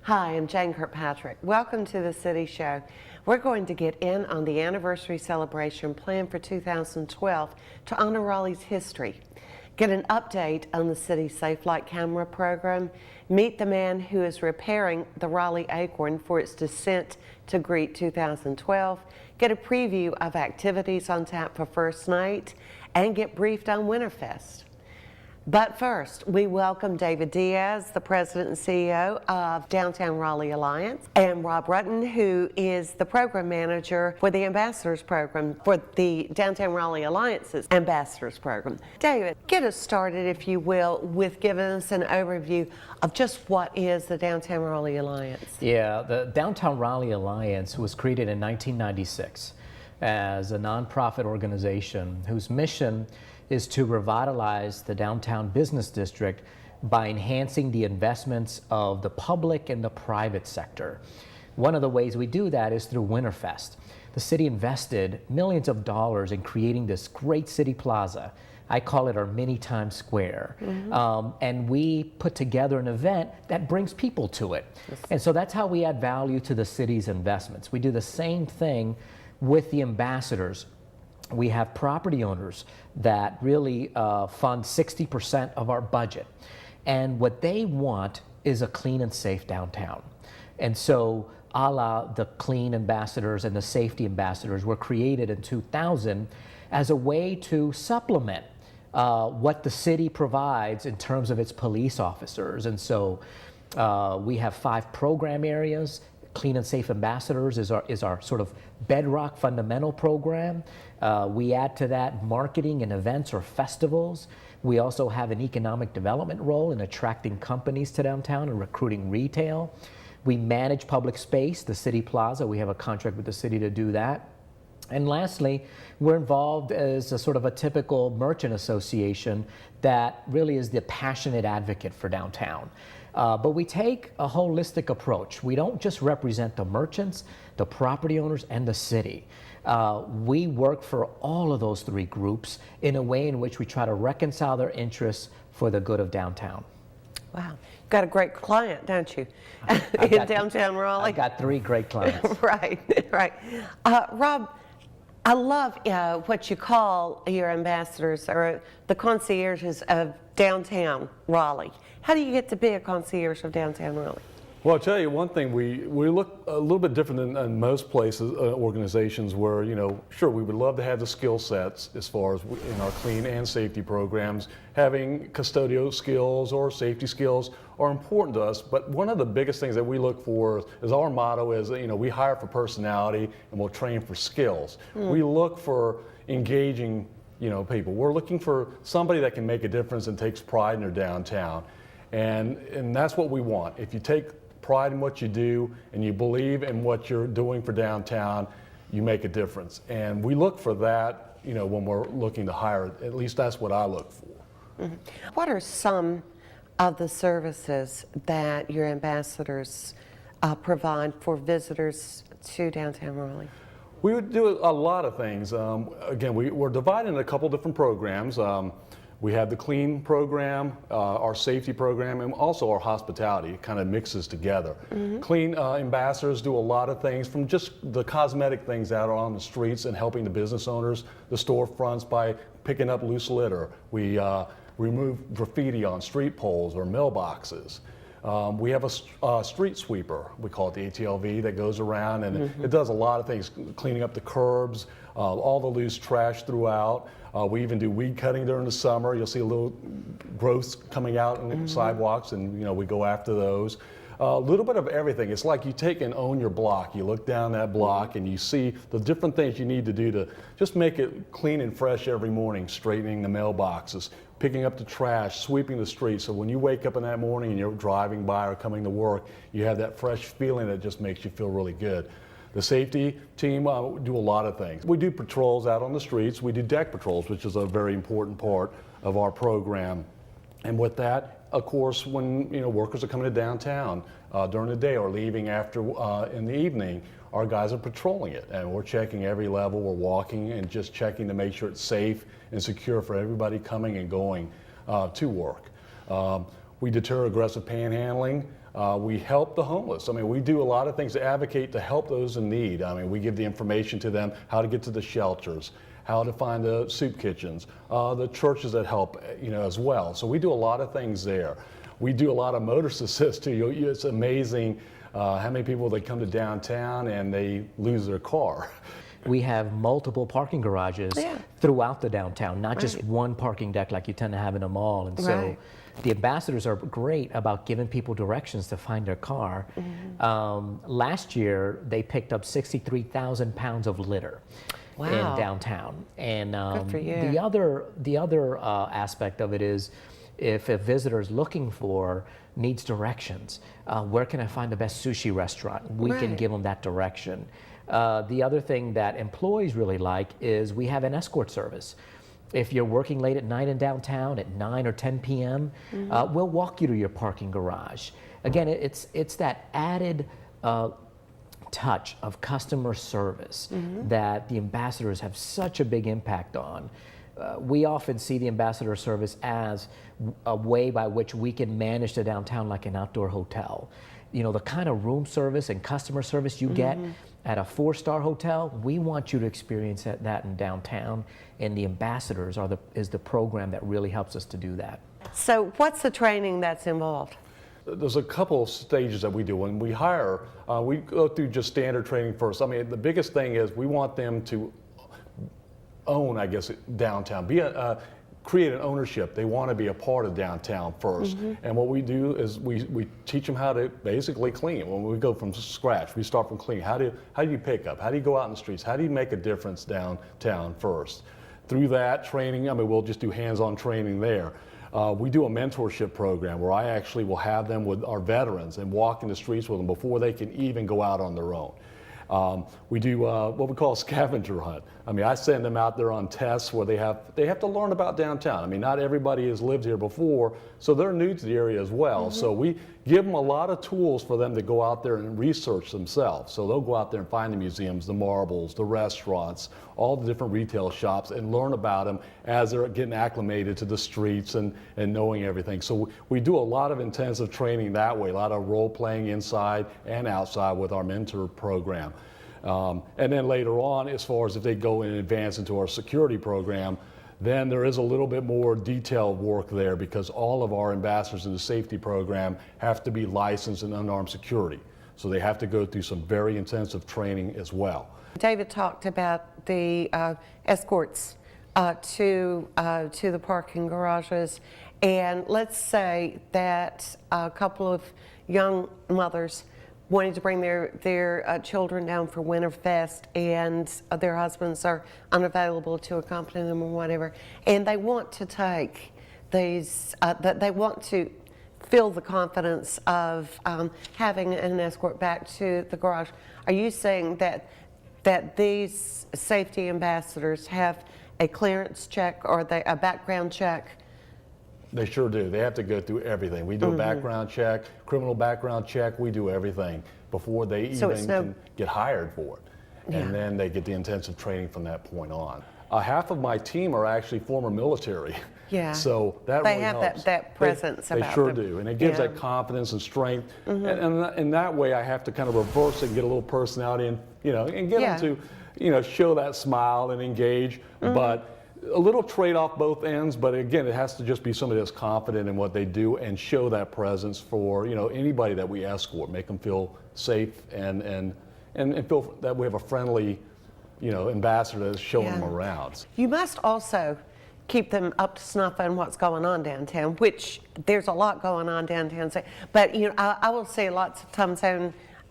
Hi, I'm Jane Kirkpatrick. Welcome to the City Show. We're going to get in on the anniversary celebration planned for 2012 to honor Raleigh's history, get an update on the city's Safe Light Camera program, meet the man who is repairing the Raleigh Acorn for its descent to greet 2012, get a preview of activities on tap for first night, and get briefed on Winterfest. But first, we welcome David Diaz, the President and CEO of Downtown Raleigh Alliance, and Rob Rutten, who is the Program Manager for the Ambassadors Program for the Downtown Raleigh Alliance's Ambassadors Program. David, get us started, if you will, with giving us an overview of just what is the Downtown Raleigh Alliance. Yeah, the Downtown Raleigh Alliance was created in 1996 as a nonprofit organization whose mission is to revitalize the downtown business district by enhancing the investments of the public and the private sector. One of the ways we do that is through Winterfest. The city invested millions of dollars in creating this great city plaza. I call it our mini Times Square. And we put together an event that brings people to it. And so that's how we add value to the city's investments. We do the same thing with the ambassadors. We have property owners that really fund 60% of our budget. And what they want is a clean and safe downtown. And so a la the clean ambassadors and the safety ambassadors were created in 2000 as a way to supplement what the city provides in terms of its police officers. And so we have 5 program areas. Clean and Safe Ambassadors is our sort of bedrock fundamental program. We add to that marketing and events or festivals. We also have an economic development role in attracting companies to downtown and recruiting retail. We manage public space, the city plaza. We have a contract with the city to do that. And lastly, we're involved as a sort of a typical merchant association that really is the passionate advocate for downtown. But we take a holistic approach. We don't just represent the merchants, the property owners, and the city. We work for all of those 3 groups in a way in which we try to reconcile their interests for the good of downtown. Wow. You've got a great client, don't you, in downtown Raleigh? I've got 3 great clients. Right, right. Rob, I love what you call your ambassadors, or the concierges of downtown Raleigh. How do you get to be a concierge of downtown Raleigh? Well, I'll tell you one thing, we look a little bit different than most places, organizations where, sure, we would love to have the skill sets as far as in our clean and safety programs. Having custodial skills or safety skills are important to us, but one of the biggest things that we look for is our motto is, we hire for personality and we'll train for skills. We look for engaging, people. We're looking for somebody that can make a difference and takes pride in their downtown. And that's what we want. If you take pride in what you do and you believe in what you're doing for downtown, you make a difference. And we look for that, when we're looking to hire. At least that's what I look for. What are some of the services that your ambassadors provide for visitors to downtown Raleigh? We would do a lot of things. Again, we're divided into a couple different programs. We have the clean program, our safety program, and also our hospitality. It kind of mixes together. Clean ambassadors do a lot of things, from just the cosmetic things out on the streets and helping the business owners, the storefronts, by picking up loose litter. We remove graffiti on street poles or mailboxes. We have a street sweeper, we call it the ATLV, that goes around and it does a lot of things, cleaning up the curbs, all the loose trash throughout. We even do weed cutting during the summer. You'll see a little growths coming out on sidewalks, and we go after those. A little bit of everything. It's like you take and own your block. You look down that block and you see the different things you need to do to just make it clean and fresh every morning, straightening the mailboxes, picking up the trash, sweeping the streets. So when you wake up in that morning and you're driving by or coming to work, you have that fresh feeling that just makes you feel really good. The safety team do a lot of things. We do patrols out on the streets. We do deck patrols, which is a very important part of our program. And with that, of course, when workers are coming to downtown during the day or leaving after in the evening, our guys are patrolling it, and we're checking every level. We're walking and just checking to make sure it's safe and secure for everybody coming and going to work. We deter aggressive panhandling. We help the homeless. I mean, we do a lot of things to advocate to help those in need. I mean, we give the information to them how to get to the shelters, how to find the soup kitchens, the churches that help, as well. So we do a lot of things there. We do a lot of motorist assist too. It's amazing how many people they come to downtown and they lose their car. We have multiple parking garages throughout the downtown, not just one parking deck like you tend to have in a mall. And so the ambassadors are great about giving people directions to find their car. Last year, they picked up 63,000 pounds of litter in downtown. And Good for you. the other aspect of it is, if a visitor is looking for, needs directions, where can I find the best sushi restaurant? We can give them that direction. The other thing that employees really like is we have an escort service. If you're working late at night in downtown at 9 or 10 p.m., we'll walk you to your parking garage. Again, it's that added touch of customer service that the ambassadors have such a big impact on. We often see the ambassador service as a way by which we can manage the downtown like an outdoor hotel. The kind of room service and customer service you get at a 4-star hotel, we want you to experience that in downtown, and the ambassadors is the program that really helps us to do that. So what's the training that's involved? There's a couple of stages that we do. When we hire, we go through just standard training first. I mean, the biggest thing is we want them to own, I guess, downtown, create an ownership. They want to be a part of downtown first. And what we do is we teach them how to basically clean. When we go from scratch, we start from cleaning. How do you pick up? How do you go out in the streets? How do you make a difference downtown first? Through that training, I mean, we'll just do hands-on training there. We do a mentorship program where I actually will have them with our veterans and walk in the streets with them before they can even go out on their own. We do what we call a scavenger hunt. I mean, I send them out there on tests where they have to learn about downtown. I mean, not everybody has lived here before, so they're new to the area as well. So we give them a lot of tools for them to go out there and research themselves. So they'll go out there and find the museums, the marbles, the restaurants, all the different retail shops, and learn about them as they're getting acclimated to the streets and knowing everything. So we do a lot of intensive training that way, a lot of role playing inside and outside with our mentor program. And then later on, as far as if they go in advance into our security program, then there is a little bit more detailed work there because all of our ambassadors in the safety program have to be licensed in unarmed security. So they have to go through some very intensive training as well. David talked about the escorts to the parking garages, and let's say that a couple of young mothers wanting to bring their children down for Winterfest, and their husbands are unavailable to accompany them or whatever, and they want to take these, they want to feel the confidence of having an escort back to the garage. Are you saying that these safety ambassadors have a clearance check or a background check? They sure do. They have to go through everything. We do a background check, criminal background check. We do everything before they even can get hired for it. And then they get the intensive training from that point on. Half of my team are actually former military. Yeah. So that they really have helps. that presence about them. They sure them. do. And it gives that confidence and strength. And in that way, I have to kind of reverse it and get a little personality and, and get them to, show that smile and engage. But a little trade-off both ends, but again, it has to just be somebody that's confident in what they do and show that presence for anybody that we escort, make them feel safe and feel that we have a friendly, ambassador that's showing them around. You must also keep them up to snuff on what's going on downtown, which there's a lot going on downtown. But I will see lots of times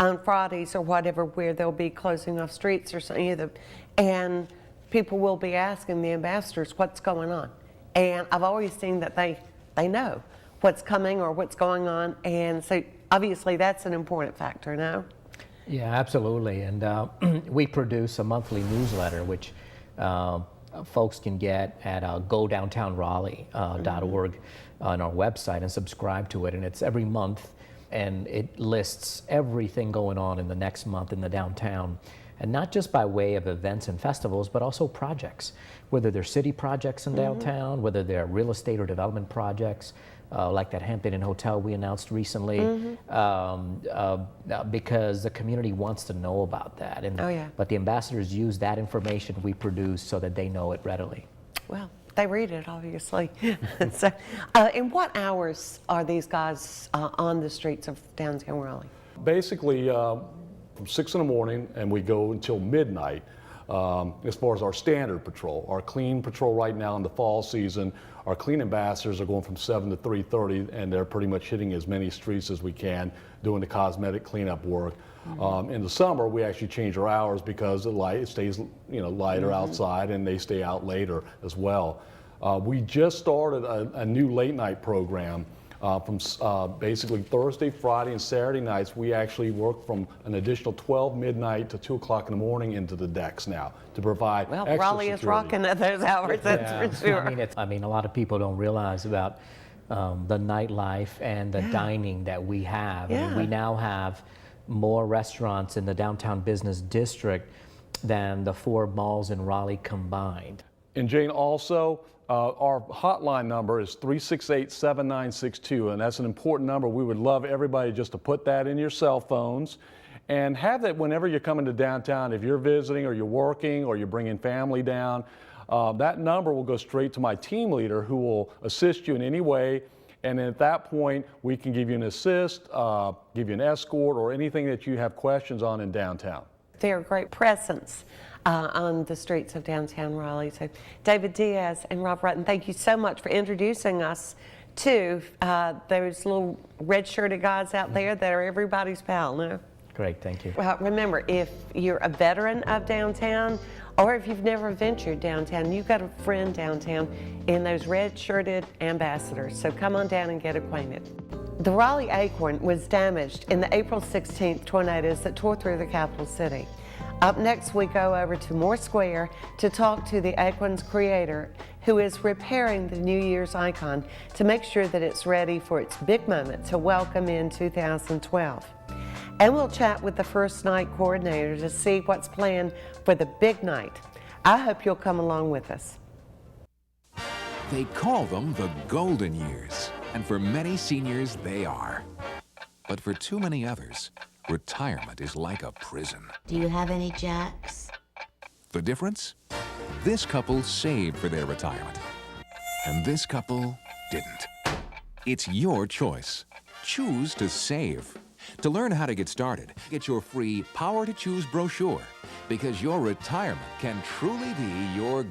on Fridays or whatever where they'll be closing off streets or something, and people will be asking the ambassadors what's going on. And I've always seen that they know what's coming or what's going on. And so obviously that's an important factor, no? Yeah, absolutely. And we produce a monthly newsletter, which folks can get at godowntownraleigh.org on our website and subscribe to it. And it's every month, and it lists everything going on in the next month in the downtown. And not just by way of events and festivals, but also projects, whether they're city projects in downtown, whether they're real estate or development projects, like that Hampton Inn Hotel we announced recently, because the community wants to know about that. And, Oh, yeah. But the ambassadors use that information we produce so that they know it readily. Well, they read it, obviously. So, in what hours are these guys on the streets of downtown Raleigh? Basically, from 6 in the morning, and we go until midnight. As far as our standard patrol, our clean patrol right now in the fall season, our clean ambassadors are going from 7 to 3:30, and they're pretty much hitting as many streets as we can, doing the cosmetic cleanup work. In the summer, we actually change our hours because the light, it stays, lighter outside, and they stay out later as well. We just started a new late night program. From basically Thursday, Friday, and Saturday nights, we actually work from an additional 12 midnight to 2 o'clock in the morning into the decks now to provide Well, extra Raleigh is security. rocking at those hours, that's for sure. I mean, a lot of people don't realize about the nightlife and the dining that we have. I mean, we now have more restaurants in the downtown business district than the 4 malls in Raleigh combined. And Jane, also, our hotline number is 368-7962, and that's an important number. We would love everybody just to put that in your cell phones and have that whenever you're coming to downtown. If you're visiting or you're working or you're bringing family down, that number will go straight to my team leader who will assist you in any way. And then at that point, we can give you an assist, give you an escort, or anything that you have questions on in downtown. They're a great presence on the streets of downtown Raleigh. So David Diaz and Rob Rutten, thank you so much for introducing us to those little red-shirted guys out there that are everybody's pal, no? Great, thank you. Well, remember, if you're a veteran of downtown, or if you've never ventured downtown, you've got a friend downtown in those red-shirted ambassadors. So come on down and get acquainted. The Raleigh Acorn was damaged in the April 16th tornadoes that tore through the capital city. Up next, we go over to Moore Square to talk to the Acorn's creator, who is repairing the New Year's icon to make sure that it's ready for its big moment to welcome in 2012. And we'll chat with the first night coordinator to see what's planned for the big night. I hope you'll come along with us. They call them the golden years, and for many seniors, they are. But for too many others, retirement is like a prison. Do you have any jacks? The difference? This couple saved for their retirement, and this couple didn't. It's your choice. Choose to save. To learn how to get started, get your free Power to Choose brochure, because your retirement can truly be your